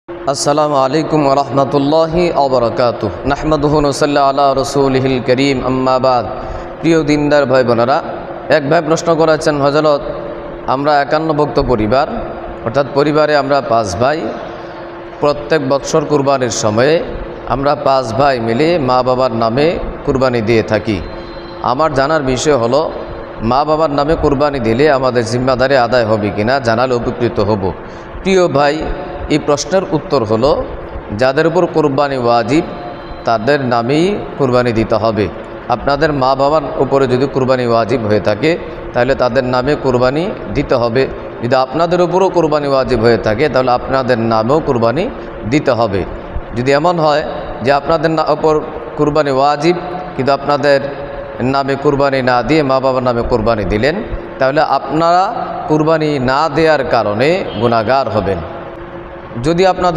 আসসালামু আলাইকুম ওয়া রাহমাতুল্লাহি ওয়া বারাকাতুহু নাহমাদুহু ওয়া নুসাল্লি আলা রাসূলিহিল কারীম আম্মা বাদ। প্রিয় দিনদার ভাই বোনেরা, এক ভাই প্রশ্ন করেছেন, হযরত আমরা 51 ভুক্ত পরিবার, অর্থাৎ পরিবারে আমরা 5 ভাই। প্রত্যেক বৎসর কুরবানির সময়ে আমরা 5 ভাই মিলে মা বাবার নামে কুরবানি দিয়ে থাকি। আমার জানার বিষয় হলো, মা বাবার নামে কুরবানি দিলে আমাদের জিম্মাদারি আদায় হবে কিনা, জানালে উপকৃত হব। প্রিয় ভাই, এই প্রশ্নের উত্তর হলো, যাদের উপর কুরবানি ওয়াজিব তাদের নামেই কুরবানি দিতে হবে। আপনাদের মা বাবার উপরে যদি কুরবানি ওয়াজিব হয়ে থাকে তাহলে তাদের নামে কুরবানি দিতে হবে। যদি আপনাদের উপরও কুরবানি ওয়াজিব হয়ে থাকে তাহলে আপনাদের নামেও কুরবানি দিতে হবে। যদি এমন হয় যে আপনাদের উপর কুরবানি ওয়াজিব কিন্তু আপনাদের নামে কুরবানি না দিয়ে মা বাবার নামে কুরবানি দিলেন, তাহলে আপনারা কুরবানি না দেওয়ার কারণে গুনাহগার হবেন। যদি আপনাদের